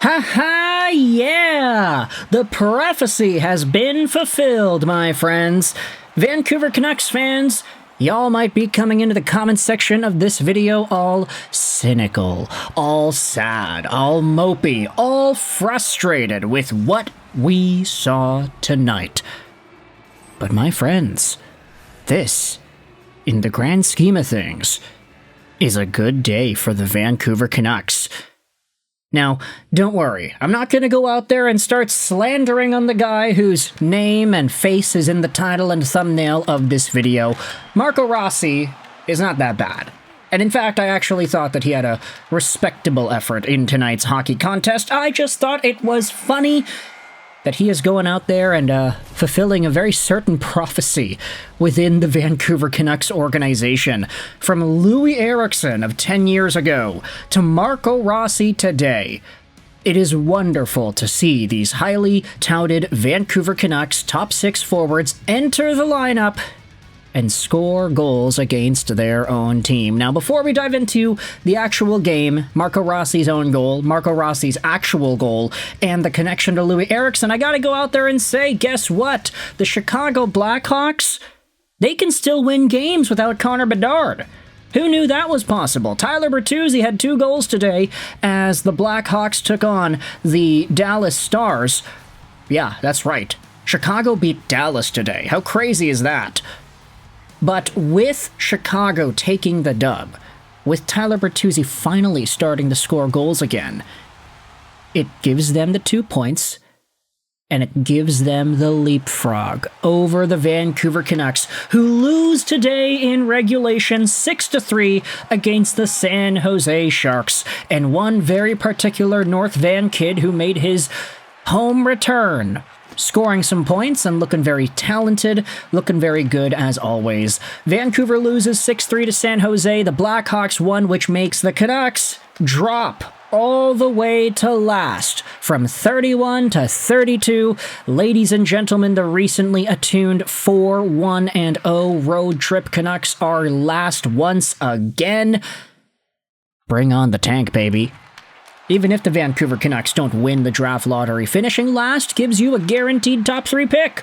Ha ha, yeah! The prophecy has been fulfilled, my friends. Vancouver Canucks fans, y'all might be coming into the comments section of this video all cynical, all sad, all mopey, all frustrated with what we saw tonight. But my friends, this, in the grand scheme of things, is a good day for the Vancouver Canucks. Now, don't worry, I'm not going to go out there and start slandering on the guy whose name and face is in the title and thumbnail of this video. Marco Rossi is not that bad. And in fact, I actually thought that he had a respectable effort in tonight's hockey contest. I just thought it was funny that he is going out there and fulfilling a very certain prophecy within the Vancouver Canucks organization. From Louis Eriksson of 10 years ago to Marco Rossi today. It is wonderful to see these highly touted Vancouver Canucks top 6 forwards enter the lineup and score goals against their own team. Now, before we dive into the actual game, Marco Rossi's own goal, Marco Rossi's actual goal, and the connection to Louis Eriksson, I gotta go out there and say, guess what? The Chicago Blackhawks, they can still win games without Connor Bedard. Who knew that was possible? Tyler Bertuzzi had 2 goals today as the Blackhawks took on the Dallas Stars. Yeah, that's right. Chicago beat Dallas today. How crazy is that? But with Chicago taking the dub, with Tyler Bertuzzi finally starting to score goals again, it gives them the 2 points, and it gives them the leapfrog over the Vancouver Canucks, who lose today in regulation 6-3 against the San Jose Sharks, and one very particular North Van kid who made his home return, scoring some points and looking very talented, looking very good as always. Vancouver loses 6-3 to San Jose. The Blackhawks won, which makes the Canucks drop all the way to last, from 31 to 32. Ladies and gentlemen, the recently attuned 4-1-0 road trip Canucks are last once again. Bring on the tank, baby. Even if the Vancouver Canucks don't win the draft lottery, finishing last gives you a guaranteed top 3 pick.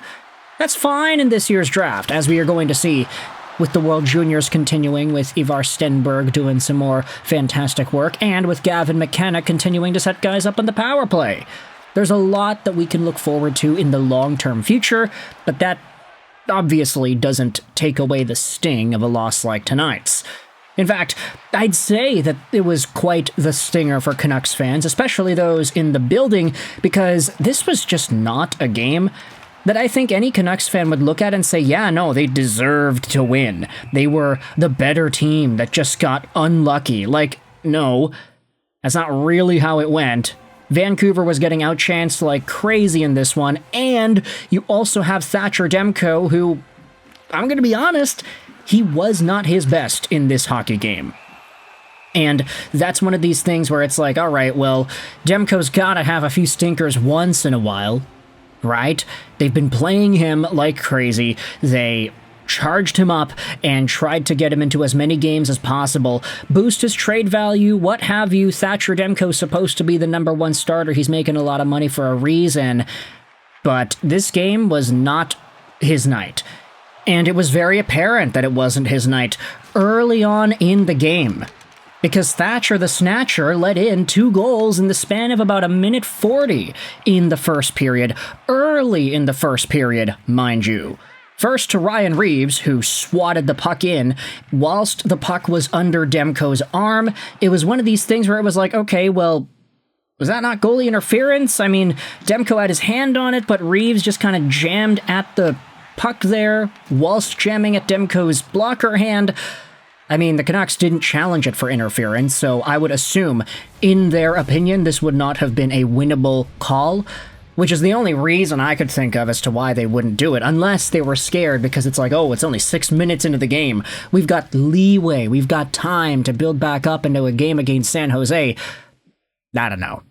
That's fine in this year's draft, as we are going to see with the World Juniors continuing, with Ivar Stenberg doing some more fantastic work, and with Gavin McKenna continuing to set guys up on the power play. There's a lot that we can look forward to in the long-term future, but that obviously doesn't take away the sting of a loss like tonight's. In fact, I'd say that it was quite the stinger for Canucks fans, especially those in the building, because this was just not a game that I think any Canucks fan would look at and say, yeah, no, they deserved to win. They were the better team that just got unlucky. Like, no, that's not really how it went. Vancouver was getting outchanced like crazy in this one, and you also have Thatcher Demko, who, I'm going to be honest, he was not his best in this hockey game. And that's one of these things where it's like, all right, well, Demko's got to have a few stinkers once in a while, right? They've been playing him like crazy. They charged him up and tried to get him into as many games as possible, boost his trade value, what have you. Thatcher Demko's supposed to be the #1 starter. He's making a lot of money for a reason. But this game was not his night. And it was very apparent that it wasn't his night early on in the game, because Thatcher the Snatcher let in 2 goals in the span of about 1:40 in the first period, early in the first period, mind you. First to Ryan Reaves, who swatted the puck in whilst the puck was under Demko's arm. It was one of these things where it was like, okay, well, was that not goalie interference? I mean, Demko had his hand on it, but Reaves just kind of jammed at the puck there whilst jamming at Demko's blocker hand. I mean, the Canucks didn't challenge it for interference, so I would assume, in their opinion, this would not have been a winnable call, which is the only reason I could think of as to why they wouldn't do it, unless they were scared because it's like, oh, it's only 6 minutes into the game. We've got leeway. We've got time to build back up into a game against San Jose. I don't know.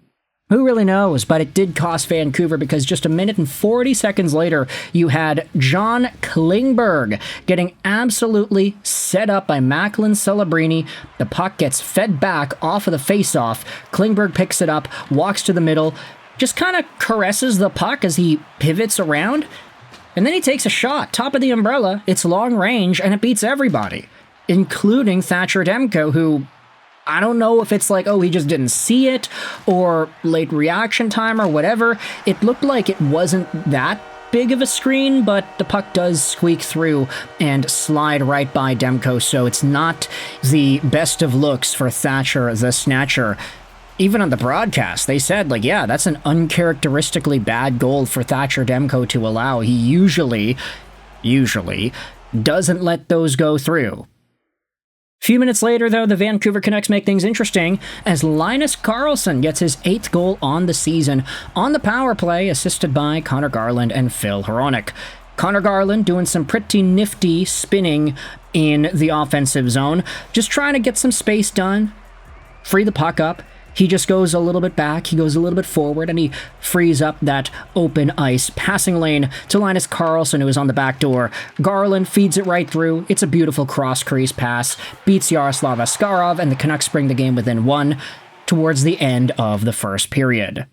Who really knows? But it did cost Vancouver, because just a minute and 40 seconds later, you had John Klingberg getting absolutely set up by Macklin Celebrini. The puck gets fed back off of the faceoff. Klingberg picks it up, walks to the middle, just kind of caresses the puck as he pivots around, and then he takes a shot, top of the umbrella. It's long range, and it beats everybody, including Thatcher Demko, who, I don't know if it's like, oh, he just didn't see it, or late reaction time, or whatever. It looked like it wasn't that big of a screen, but the puck does squeak through and slide right by Demko, so it's not the best of looks for Thatcher the Snatcher. Even on the broadcast, they said, like, yeah, that's an uncharacteristically bad goal for Thatcher Demko to allow. He usually doesn't let those go through. Few minutes later, though, the Vancouver Canucks make things interesting as Linus Karlsson gets his 8th goal on the season on the power play, assisted by Connor Garland and Phil Hronek. Connor Garland doing some pretty nifty spinning in the offensive zone, just trying to get some space done, free the puck up. He just goes a little bit back, he goes a little bit forward, and he frees up that open ice passing lane to Linus Karlsson, who is on the back door. Garland feeds it right through. It's a beautiful cross-crease pass, beats Yaroslav Askarov, and the Canucks bring the game within 1 towards the end of the first period.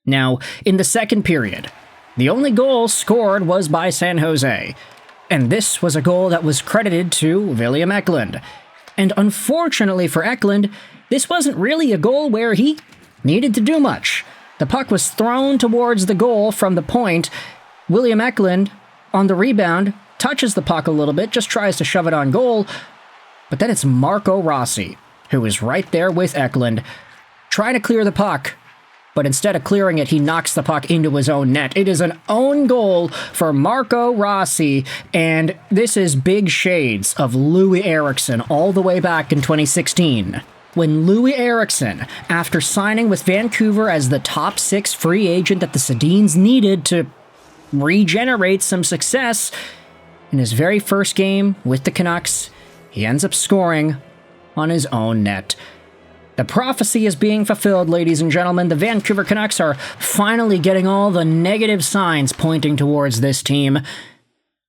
Now, in the second period, the only goal scored was by San Jose, and this was a goal that was credited to William Eklund. And unfortunately for Eklund, this wasn't really a goal where he needed to do much. The puck was thrown towards the goal from the point. William Eklund, on the rebound, touches the puck a little bit, just tries to shove it on goal, but then it's Marco Rossi, who is right there with Eklund, trying to clear the puck, but instead of clearing it, he knocks the puck into his own net. It is an own goal for Marco Rossi, and this is big shades of Louis Eriksson all the way back in 2016. When Louis Eriksson, after signing with Vancouver as the top 6 free agent that the Sedins needed to regenerate some success, in his very first game with the Canucks, he ends up scoring on his own net. The prophecy is being fulfilled, ladies and gentlemen. The Vancouver Canucks are finally getting all the negative signs pointing towards this team.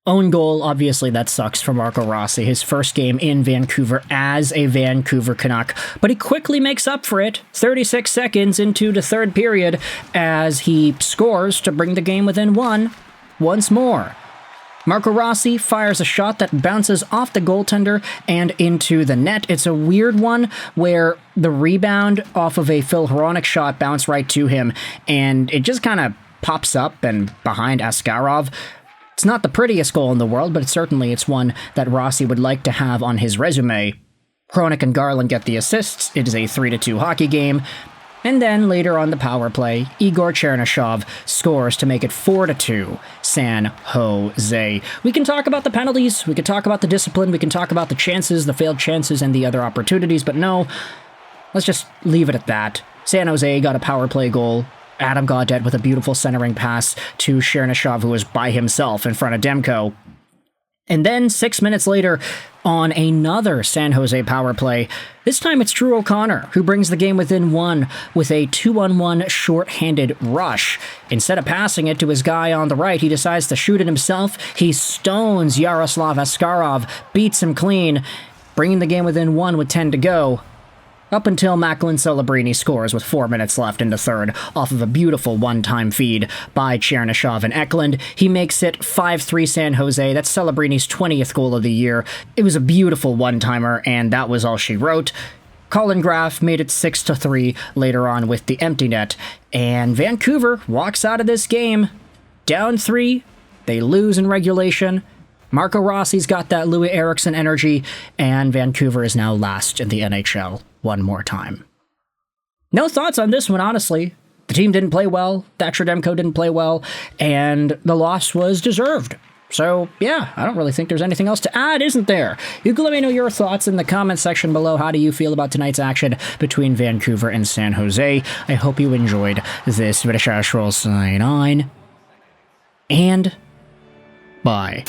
Own goal, obviously that sucks for Marco Rossi, his first game in Vancouver as a Vancouver Canuck, but he quickly makes up for it 36 seconds into the third period as he scores to bring the game within 1 once more. Marco Rossi fires a shot that bounces off the goaltender and into the net. It's a weird one where the rebound off of a Phil Hronek shot bounced right to him, and it just kind of pops up and behind Askarov. It's not the prettiest goal in the world, but certainly it's one that Rossi would like to have on his resume. Hronek and Garland get the assists. It is a 3-2 hockey game. And then later on the power play, Igor Chernyshov scores to make it 4-2 San Jose. We can talk about the penalties, we can talk about the discipline, we can talk about the chances, the failed chances, and the other opportunities, but no, let's just leave it at that. San Jose got a power play goal. Adam Gaudette with a beautiful centering pass to Chernyshov, who was by himself in front of Demko. And then 6 minutes later, on another San Jose power play, this time it's Drew O'Connor who brings the game within 1 with a 2-on-1 short-handed rush. Instead of passing it to his guy on the right, he decides to shoot it himself. He stones Yaroslav Askarov, beats him clean, bringing the game within 1 with 10 to go. Up until Macklin Celebrini scores with 4 minutes left in the third off of a beautiful one-time feed by Chernyshov and Eklund. He makes it 5-3 San Jose. That's Celebrini's 20th goal of the year. It was a beautiful one-timer, and that was all she wrote. Colin Graf made it 6-3 later on with the empty net, and Vancouver walks out of this game down 3. They lose in regulation. Marco Rossi's got that Louis Eriksson energy, and Vancouver is now last in the NHL one more time. No thoughts on this one, honestly. The team didn't play well, Thatcher Demko didn't play well, and the loss was deserved. So, yeah, I don't really think there's anything else to add, isn't there? You can let me know your thoughts in the comment section below. How do you feel about tonight's action between Vancouver and San Jose? I hope you enjoyed this video. Sign on, and bye.